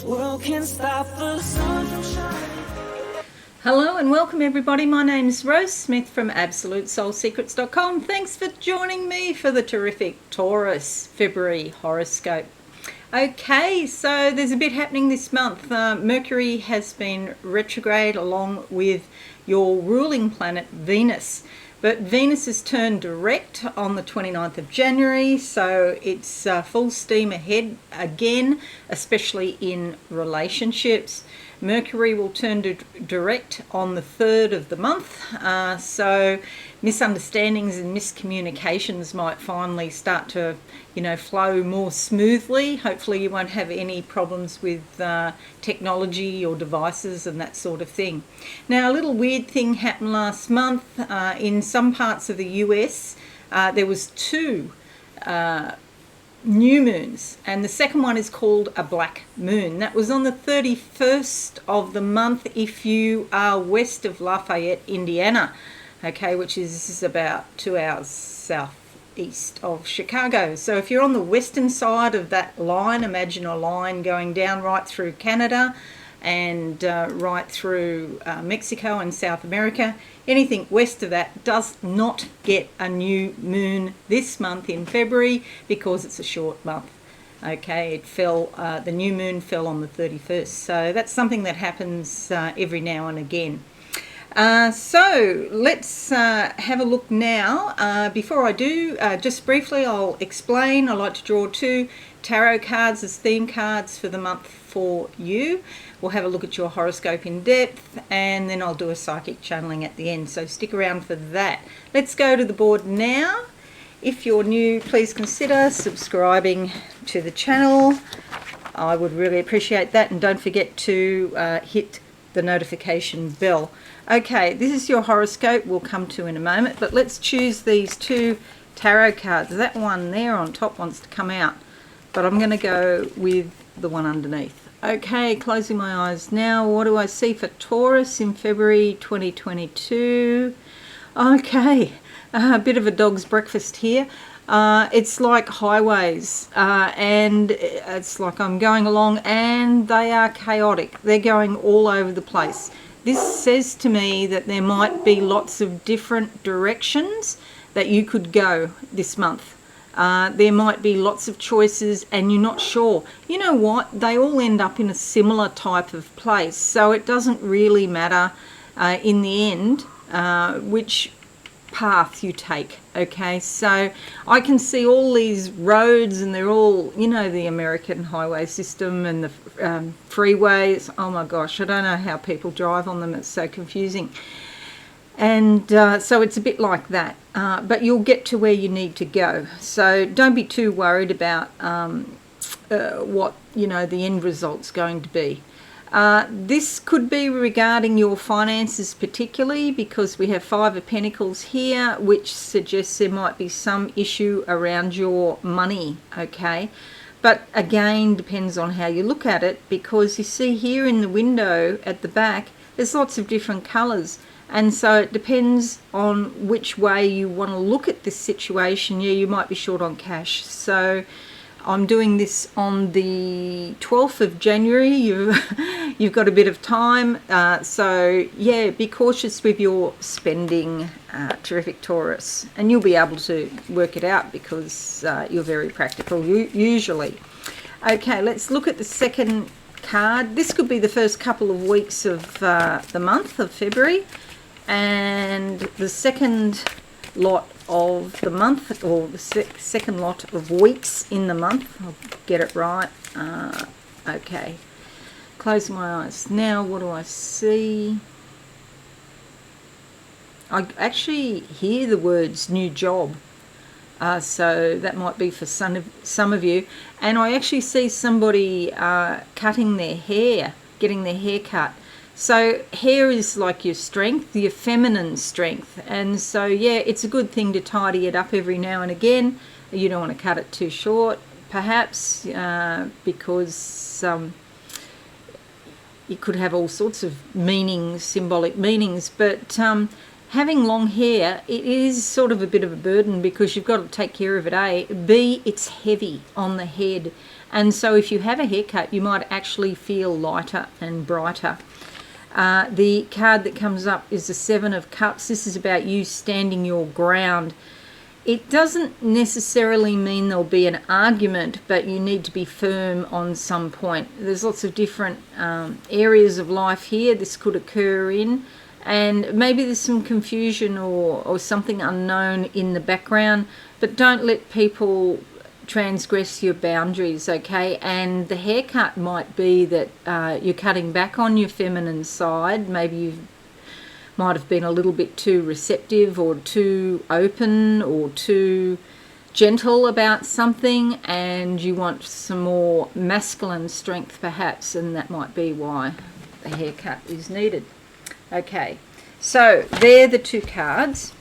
world can't stop the sun from shining. Hello and welcome everybody. My name's Rose Smith from AbsoluteSoulSecrets.com. Thanks for joining me for the terrific Taurus February horoscope. Okay, so there's a bit happening this month. Mercury has been retrograde along with your ruling planet Venus. But Venus has turned direct on the 29th of January, so it's full steam ahead again, especially in relationships. Mercury will turn to direct on the 3rd of the month, so misunderstandings and miscommunications might finally start to, flow more smoothly. Hopefully you won't have any problems with technology or devices and that sort of thing. Now, a little weird thing happened last month. In some parts of the US, there was two new moons, and the second one is called a black moon. That was on the 31st of the month if you are west of Lafayette, Indiana, okay, which is about 2 hours southeast of Chicago. So if you're on the western side of that line, imagine a line going down right through Canada and right through Mexico and South America. Anything west of that does not get a new moon this month in February because it's a short month. Okay, it fell. The new moon fell on the 31st, so that's something that happens every now and again. So let's have a look now. Before I do, just briefly, I'll explain. I like to draw two tarot cards as theme cards for the month for you. We'll have a look at your horoscope in depth, and then I'll do a psychic channeling at the end, so stick around for that. Let's go to the board now. If you're new, please consider subscribing to the channel. I would really appreciate that, and don't forget to hit the notification bell. Okay, this is your horoscope we'll come to in a moment, but let's choose these two tarot cards. That one there on top wants to come out, but I'm going to go with the one underneath. Okay, closing my eyes now. What do I see for Taurus in February 2022? Okay, a bit of a dog's breakfast here. It's like highways, and it's like I'm going along and they are chaotic. They're going all over the place. This says to me that there might be lots of different directions that you could go this month. There might be lots of choices and you're not sure. You know what? They all end up in a similar type of place. So it doesn't really matter in the end which path you take. Okay, so I can see all these roads and they're all, the American highway system and the freeways. Oh my gosh, I don't know how people drive on them. It's so confusing. And so it's a bit like that, but you'll get to where you need to go. So don't be too worried about what the end result's going to be. This could be regarding your finances particularly, because we have Five of Pentacles here, which suggests there might be some issue around your money. Okay, but again, depends on how you look at it, because you see here in the window at the back there's lots of different colours. And so it depends on which way you want to look at this situation. Yeah, you might be short on cash. So I'm doing this on the 12th of January. You've got a bit of time. So yeah, be cautious with your spending, terrific Taurus. And you'll be able to work it out because you're very practical usually. Okay, let's look at the second card. This could be the first couple of weeks of the month of February. And the second lot of the month, or the second lot of weeks in the month, I'll get it right. Okay, close my eyes now. What do I see? I actually hear the words new job, so that might be for some of you. And I actually see somebody cutting their hair, getting their hair cut. So hair is like your strength, your feminine strength. And so, yeah, it's a good thing to tidy it up every now and again. You don't want to cut it too short, perhaps, because it could have all sorts of meanings, symbolic meanings. But having long hair, it is sort of a bit of a burden because you've got to take care of it, A. B, it's heavy on the head. And so if you have a haircut, you might actually feel lighter and brighter. The card that comes up is the Seven of Cups. This is about you standing your ground. It doesn't necessarily mean there'll be an argument, but you need to be firm on some point. There's lots of different areas of life here this could occur in, and maybe there's some confusion or something unknown in the background, but don't let people transgress your boundaries, okay? And the haircut might be that you're cutting back on your feminine side. Maybe you might have been a little bit too receptive or too open or too gentle about something, and you want some more masculine strength perhaps, and that might be why the haircut is needed. Okay, so they're the two cards.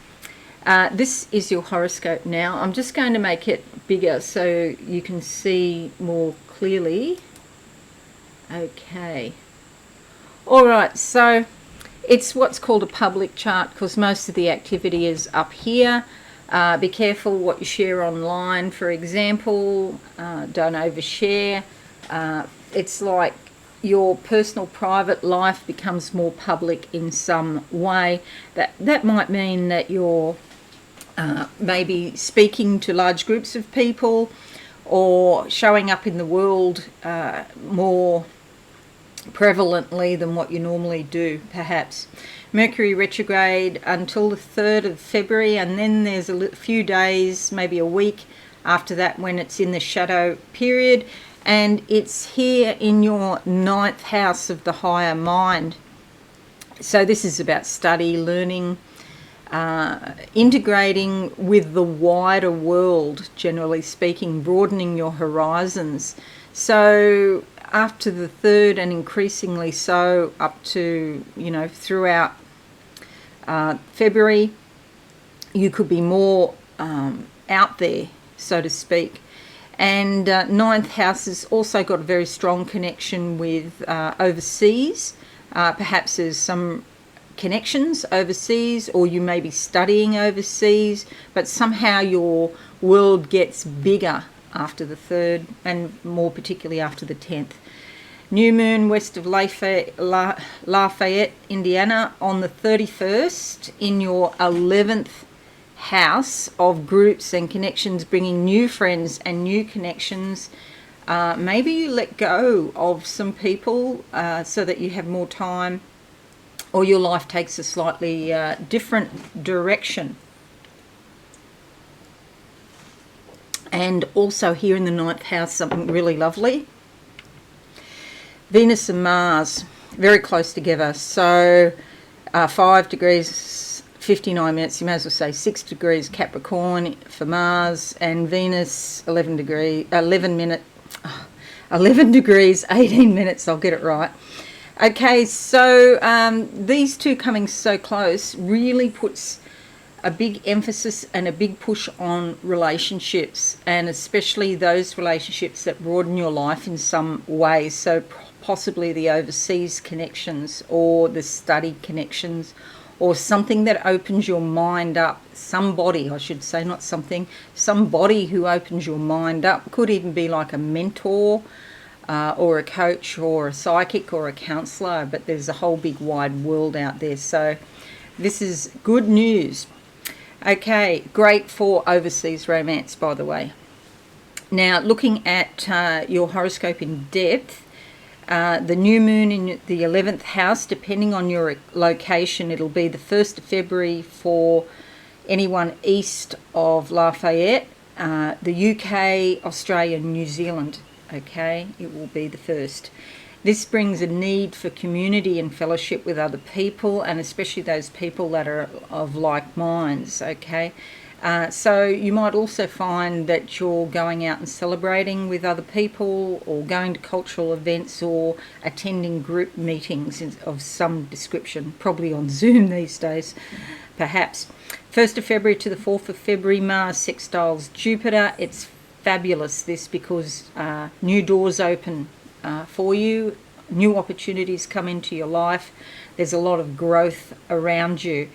This is your horoscope now. I'm just going to make it bigger so you can see more clearly. Okay. All right, so it's what's called a public chart because most of the activity is up here. Be careful what you share online, for example. Don't overshare. It's like your personal private life becomes more public in some way. That might mean that you're maybe speaking to large groups of people or showing up in the world more prevalently than what you normally do, perhaps. Mercury retrograde until the 3rd of February, and then there's a few days, maybe a week after that when it's in the shadow period, and it's here in your 9th house of the higher mind. So this is about study, learning, integrating with the wider world, generally speaking, broadening your horizons. So after the 3rd, and increasingly so up to, throughout February, you could be more out there, so to speak. And 9th house has also got a very strong connection with overseas. Perhaps there's some connections overseas, or you may be studying overseas, but somehow your world gets bigger after the 3rd, and more particularly after the 10th. New moon west of Lafayette, Indiana on the 31st in your 11th house of groups and connections, bringing new friends and new connections. Maybe you let go of some people so that you have more time, or your life takes a slightly different direction. And also here in the 9th house, something really lovely. Venus and Mars, very close together. So 5 degrees, 59 minutes, you may as well say 6 degrees Capricorn for Mars, and Venus 11 degrees, 18 minutes, I'll get it right. Okay, so these two coming so close really puts a big emphasis and a big push on relationships, and especially those relationships that broaden your life in some way. So possibly the overseas connections or the study connections, or something that opens your mind up. Somebody, I should say, not something, somebody who opens your mind up. Could even be like a mentor or a coach or a psychic or a counsellor, but there's a whole big wide world out there. So this is good news. Okay, great for overseas romance, by the way. Now, looking at your horoscope in depth, the new moon in the 11th house, depending on your location, it'll be the 1st of February for anyone east of Lafayette, the UK, Australia, New Zealand. Okay, it will be the 1st. This brings a need for community and fellowship with other people, and especially those people that are of like minds, okay? So you might also find that you're going out and celebrating with other people, or going to cultural events, or attending group meetings of some description, probably on Zoom these days, perhaps. 1st of February to the 4th of February, Mars sextiles Jupiter. It's fabulous, this, because new doors open for you, new opportunities come into your life, there's a lot of growth around you.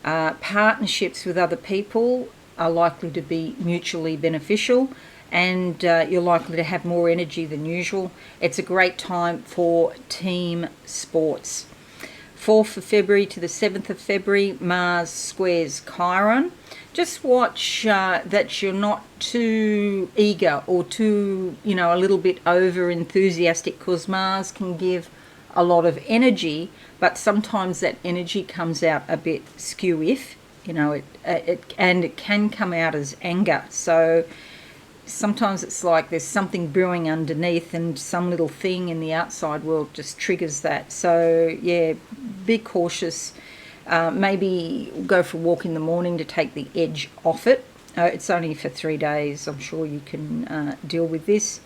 Partnerships with other people are likely to be mutually beneficial, and you're likely to have more energy than usual. It's a great time for team sports. 4th of February to the 7th of February, Mars squares Chiron. Just watch that you're not too eager or too, a little bit over enthusiastic, because Mars can give a lot of energy, but sometimes that energy comes out a bit skew-if, it can come out as anger. So sometimes it's like there's something brewing underneath, and some little thing in the outside world just triggers that. So yeah, be cautious. Maybe go for a walk in the morning to take the edge off it. It's only for 3 days. I'm sure you can deal with this.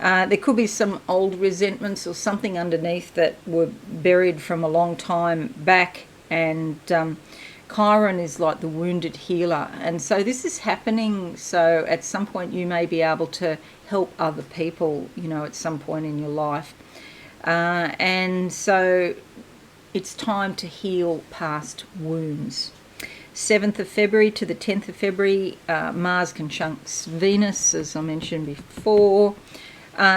There could be some old resentments or something underneath that were buried from a long time back, and Chiron is like the wounded healer, and so this is happening. So at some point you may be able to help other people, at some point in your life, and so it's time to heal past wounds. 7th of February to the 10th of February, Mars conjuncts Venus, as I mentioned before.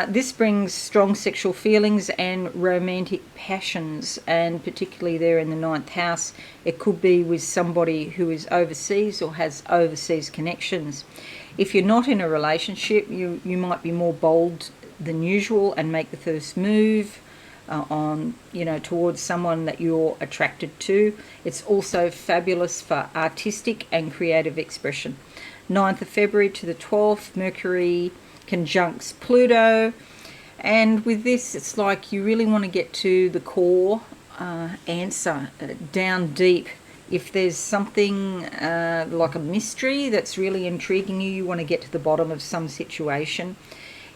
This brings strong sexual feelings and romantic passions, and particularly there in the 9th house, it could be with somebody who is overseas or has overseas connections. If you're not in a relationship, you might be more bold than usual and make the first move towards someone that you're attracted to. It's also fabulous for artistic and creative expression. 9th of February to the 12th, Mercury conjuncts Pluto, and with this it's like you really want to get to the core answer, down deep. If there's something like a mystery that's really intriguing you want to get to the bottom of some situation.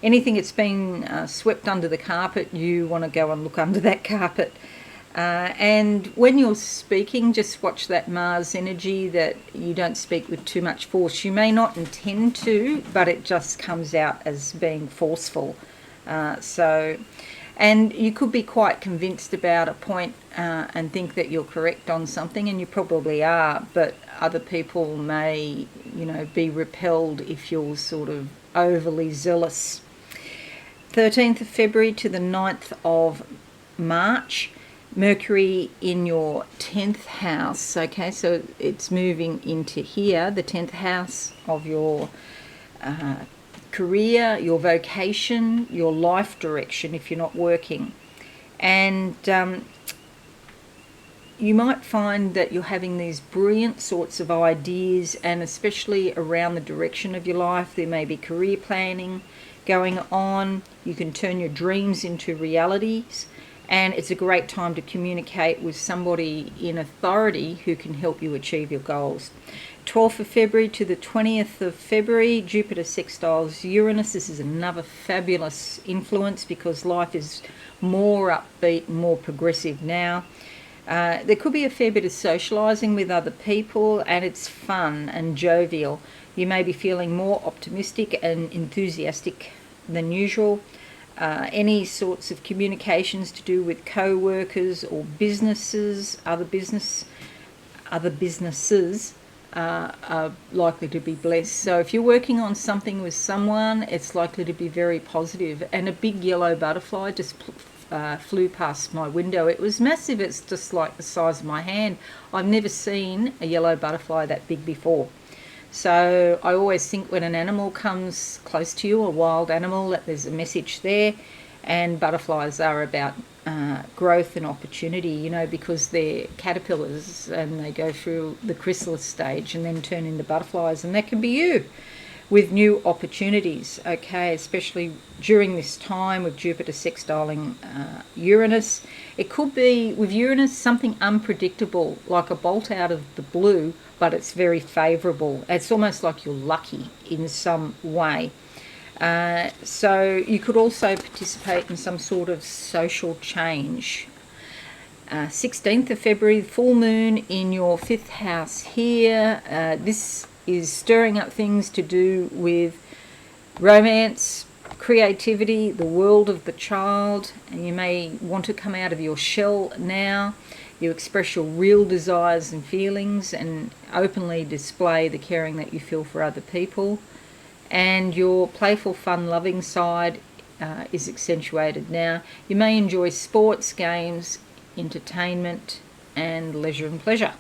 Anything that's been swept under the carpet, you want to go and look under that carpet. And when you're speaking, just watch that Mars energy, that you don't speak with too much force. You may not intend to, but it just comes out as being forceful. And you could be quite convinced about a point and think that you're correct on something, and you probably are, but other people may, be repelled if you're sort of overly zealous. 13th of February to the 9th of March, Mercury in your 10th house, okay, so it's moving into here, the 10th house of your career, your vocation, your life direction if you're not working. And you might find that you're having these brilliant sorts of ideas, and especially around the direction of your life. There may be career planning going on. You can turn your dreams into realities. And it's a great time to communicate with somebody in authority who can help you achieve your goals. 12th of February to the 20th of February, Jupiter sextiles Uranus. This is another fabulous influence because life is more upbeat, more progressive now. There could be a fair bit of socialising with other people, and it's fun and jovial. You may be feeling more optimistic and enthusiastic than usual. Any sorts of communications to do with co-workers or businesses, other businesses are likely to be blessed. So if you're working on something with someone, it's likely to be very positive. And a big yellow butterfly just flew past my window. It was massive. It's just like the size of my hand. I've never seen a yellow butterfly that big before. So I always think when an animal comes close to you, a wild animal, that there's a message there. And butterflies are about growth and opportunity, because they're caterpillars and they go through the chrysalis stage and then turn into butterflies. And that can be you with new opportunities, okay, especially during this time with Jupiter sextiling Uranus. It could be, with Uranus, something unpredictable, like a bolt out of the blue, but it's very favourable. It's almost like you're lucky in some way. So you could also participate in some sort of social change. 16th of February, full moon in your 5th house here. This is stirring up things to do with romance, creativity, the world of the child, and you may want to come out of your shell now. You express your real desires and feelings and openly display the caring that you feel for other people. and your playful, fun, loving side is accentuated now. You may enjoy sports, games, entertainment, and leisure and pleasure.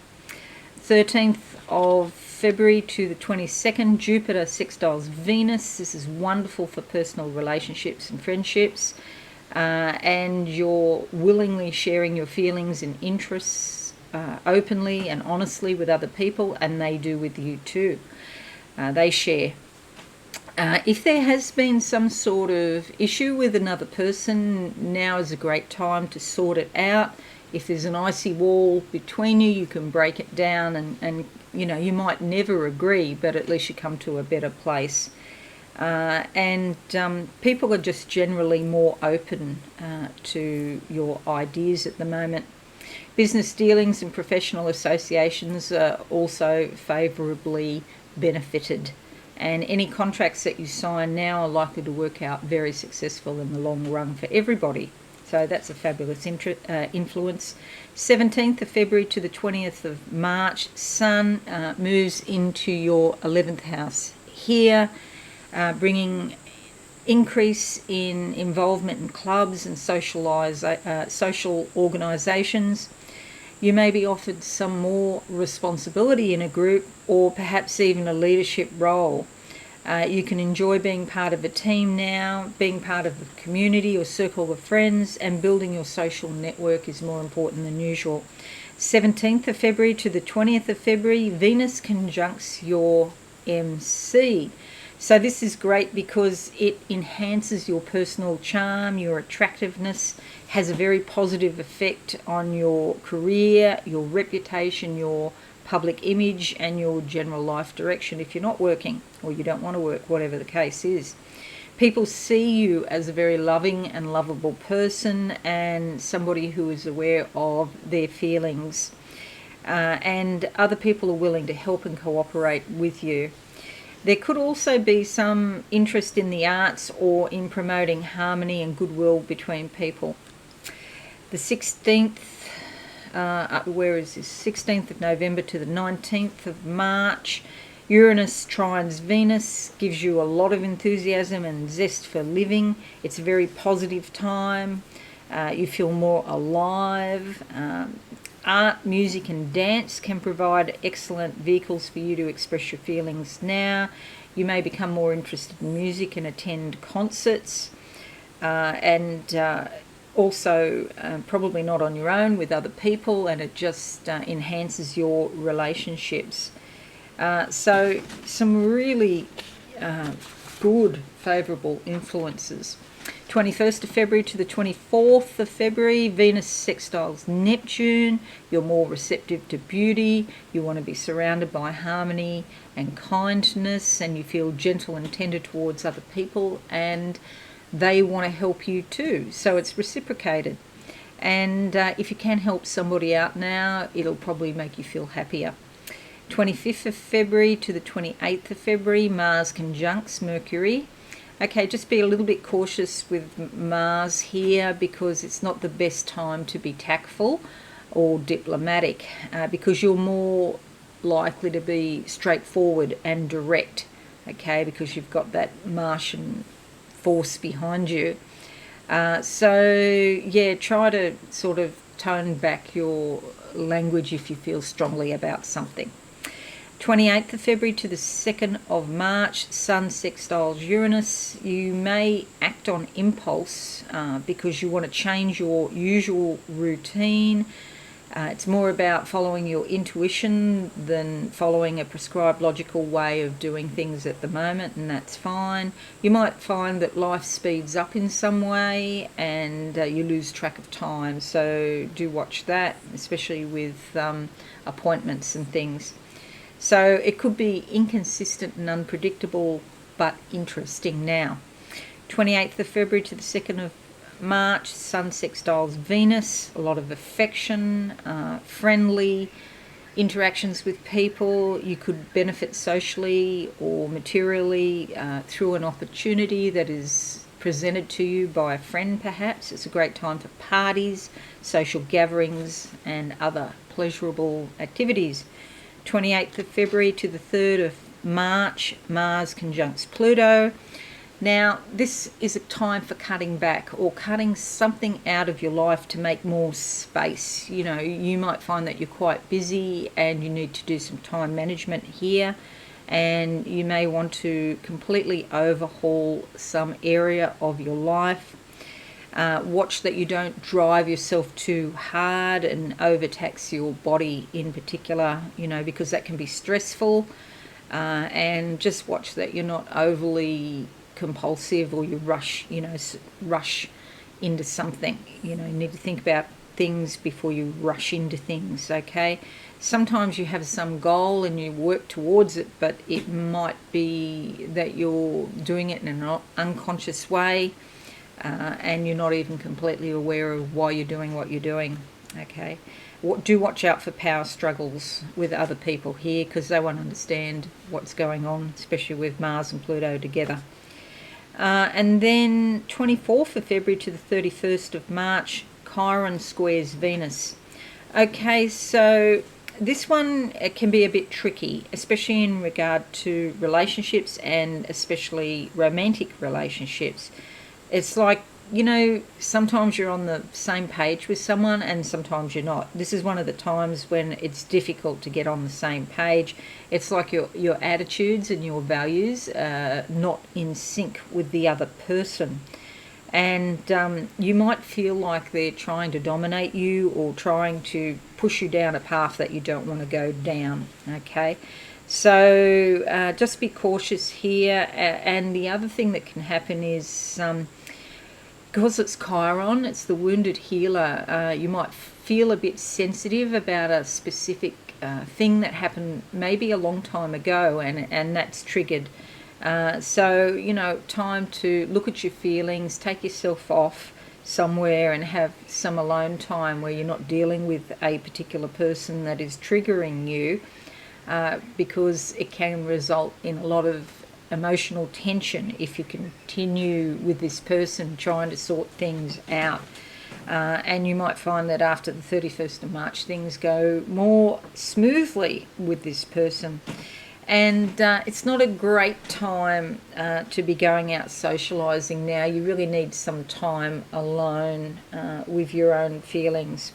13th of February to the 22nd, Jupiter sextiles Venus. This is wonderful for personal relationships and friendships, and you're willingly sharing your feelings and interests openly and honestly with other people, and they do with you too. They share. If there has been some sort of issue with another person, now is a great time to sort it out. If there's an icy wall between you, you can break it down, and you might never agree, but at least you come to a better place. And people are just generally more open to your ideas at the moment. Business dealings and professional associations are also favourably benefited, and any contracts that you sign now are likely to work out very successful in the long run for everybody. So that's a fabulous influence. 17th of February to the 20th of March, Sun moves into your 11th house here, bringing increase in involvement in clubs and social organisations. You may be offered some more responsibility in a group, or perhaps even a leadership role. You can enjoy being part of a team now, being part of a community or circle of friends, and building your social network is more important than usual. 17th of February to the 20th of February, Venus conjuncts your MC. So this is great because it enhances your personal charm, your attractiveness, has a very positive effect on your career, your reputation, your public image, and your general life direction if you're not working or you don't want to work, whatever the case is. People see you as a very loving and lovable person, and somebody who is aware of their feelings, and other people are willing to help and cooperate with you. There could also be some interest in the arts or in promoting harmony and goodwill between people. The 16th, 16th of November to the 19th of March, Uranus trines Venus, gives you a lot of enthusiasm and zest for living. It's a very positive time. You feel more alive. Art, music and dance can provide excellent vehicles for you to express your feelings now. You may become more interested in music and attend concerts, and also probably not on your own, with other people, and it just enhances your relationships. So some really good favourable influences. 21st of February to the 24th of February, Venus sextiles Neptune. You're more receptive to beauty. You want to be surrounded by harmony and kindness, and you feel gentle and tender towards other people, and they want to help you too. So it's reciprocated. And if you can help somebody out now, it'll probably make you feel happier. 25th of February to the 28th of February, Mars conjuncts Mercury. Okay, just be a little bit cautious with Mars here, because it's not the best time to be tactful or diplomatic, because you're more likely to be straightforward and direct, okay, because you've got that Martian force behind you. So, yeah, try to sort of tone back your language if you feel strongly about something. 28th of February to the 2nd of March, Sun sextiles Uranus. You may act on impulse because you want to change your usual routine. It's more about following your intuition than following a prescribed logical way of doing things at the moment, and that's fine. You might find that life speeds up in some way and you lose track of time, so do watch that, especially with appointments and things. So it could be inconsistent and unpredictable, but interesting now. 28th of February to the 2nd of March, Sun sextiles Venus. A lot of affection, friendly interactions with people. You could benefit socially or materially through an opportunity that is presented to you by a friend perhaps. It's a great time for parties, social gatherings and other pleasurable activities. 28th of February to the 3rd of March, Mars conjuncts Pluto. Now, this is a time for cutting back or cutting something out of your life to make more space. You know, you might find that you're quite busy and you need to do some time management here, and you may want to completely overhaul some area of your life. Watch that you don't drive yourself too hard and overtax your body in particular, you know, because that can be stressful. And just watch that you're not overly compulsive or you rush into something. You know, you need to think about things before you rush into things, okay? Sometimes you have some goal and you work towards it, but it might be that you're doing it in an unconscious way, and you're not even completely aware of why you're doing what you're doing, okay? Do watch out for power struggles with other people here, because they won't understand what's going on, especially with Mars and Pluto together. And then 24th of February to the 31st of March, Chiron squares Venus. Okay, so this one, it can be a bit tricky, especially in regard to relationships and especially romantic relationships. It's like, you know, sometimes you're on the same page with someone and sometimes you're not. This is one of the times when it's difficult to get on the same page. It's like your attitudes and your values are not in sync with the other person. And you might feel like they're trying to dominate you or trying to push you down a path that you don't want to go down, okay? So just be cautious here. And the other thing that can happen is, because it's Chiron, it's the wounded healer, you might feel a bit sensitive about a specific thing that happened maybe a long time ago, and that's triggered. So, you know, time to look at your feelings, take yourself off somewhere and have some alone time where you're not dealing with a particular person that is triggering you, because it can result in a lot of emotional tension if you continue with this person trying to sort things out. And you might find that after the 31st of March things go more smoothly with this person. And it's not a great time to be going out socialising now. You really need some time alone with your own feelings.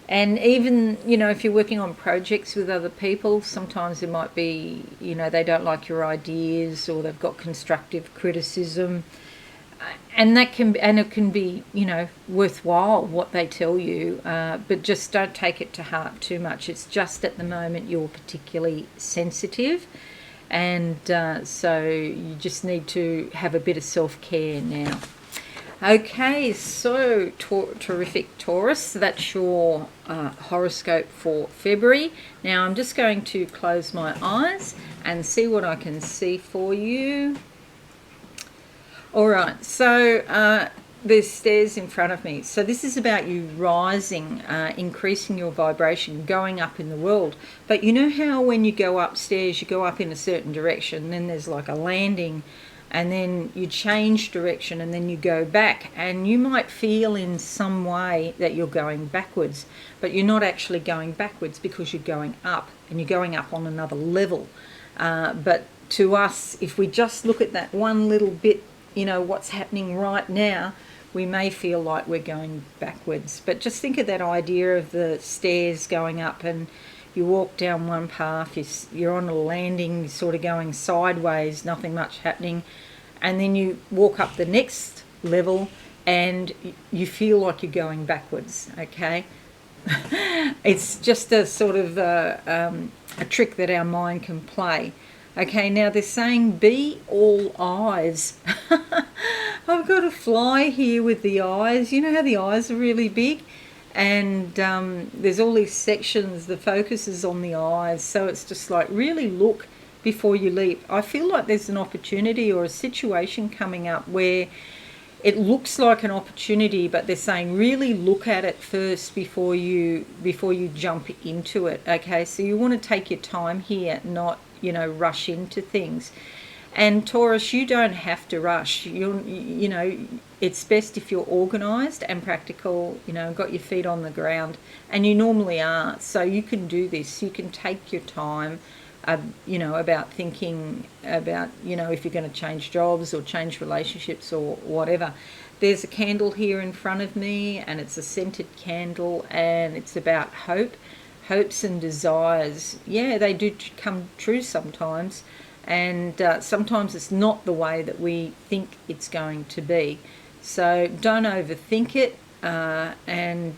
And even, you know, if you're working on projects with other people, sometimes there might be, you know, they don't like your ideas or they've got constructive criticism. And it can be, you know, worthwhile what they tell you, but just don't take it to heart too much. It's just at the moment you're particularly sensitive, and so you just need to have a bit of self-care now. Okay, so terrific, Taurus. That's your horoscope for February. Now I'm just going to close my eyes and see what I can see for you. All right, so there's stairs in front of me. So this is about you rising, increasing your vibration, going up in the world. But you know how when you go upstairs, you go up in a certain direction, then there's like a landing, and then you change direction and then you go back, and you might feel in some way that you're going backwards, but you're not actually going backwards because you're going up, and you're going up on another level. But to us, if we just look at that one little bit, you know, what's happening right now, we may feel like we're going backwards. But just think of that idea of the stairs going up, and you walk down one path, you're on a landing, sort of going sideways, nothing much happening, and then you walk up the next level and you feel like you're going backwards, okay? It's just a sort of a trick that our mind can play. Okay, now they're saying be all eyes. I've got a fly here with the eyes. You know how the eyes are really big? And there's all these sections, the focus is on the eyes. So it's just like, really look before you leap. I feel like there's an opportunity or a situation coming up where it looks like an opportunity, but they're saying really look at it first before you jump into it. Okay, so you want to take your time here, not, you know, rush into things. And Taurus, you don't have to rush. You know, it's best if you're organised and practical, you know, got your feet on the ground, and you normally are. So you can do this. You can take your time about thinking about, if you're going to change jobs or change relationships or whatever. There's a candle here in front of me, and it's a scented candle, and it's about hope. Hopes and desires, they do come true sometimes, and sometimes it's not the way that we think it's going to be. So don't overthink it, and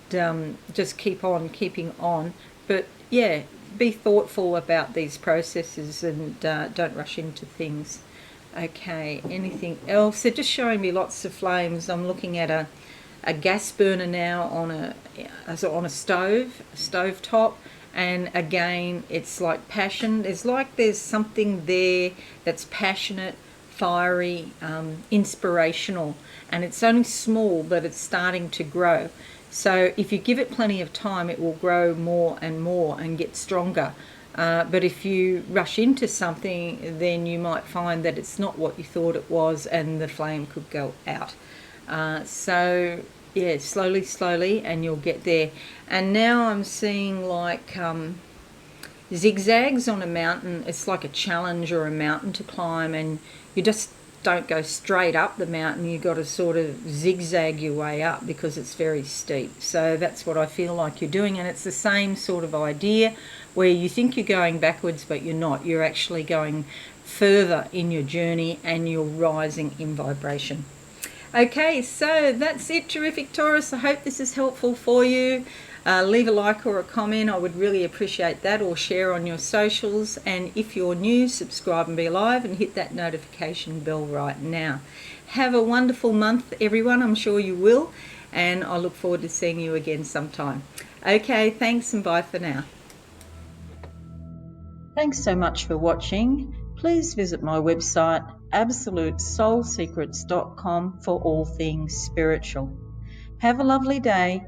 just keep on keeping on. But be thoughtful about these processes, and don't rush into things. Okay, anything else? They're just showing me lots of flames. I'm looking at a gas burner now on a stove top, and again it's like passion. There's something there that's passionate, fiery, inspirational, and it's only small, but it's starting to grow. So if you give it plenty of time, it will grow more and more and get stronger. But if you rush into something, then you might find that it's not what you thought it was, and the flame could go out. Slowly, and you'll get there. And now I'm seeing like zigzags on a mountain. It's like a challenge or a mountain to climb, and you just don't go straight up the mountain. You've got to sort of zigzag your way up because it's very steep. So that's what I feel like you're doing, and it's the same sort of idea where you think you're going backwards, but you're not. You're actually going further in your journey, and you're rising in vibration. Okay, so that's it. Terrific, Taurus. I hope this is helpful for you. Leave a like or a comment. I would really appreciate that, or share on your socials. And if you're new, subscribe and be alive, and hit that notification bell right now. Have a wonderful month, everyone. I'm sure you will. And I look forward to seeing you again sometime. Okay, thanks, and bye for now. Thanks so much for watching. Please visit my website, absolutesoulsecrets.com, for all things spiritual. Have a lovely day.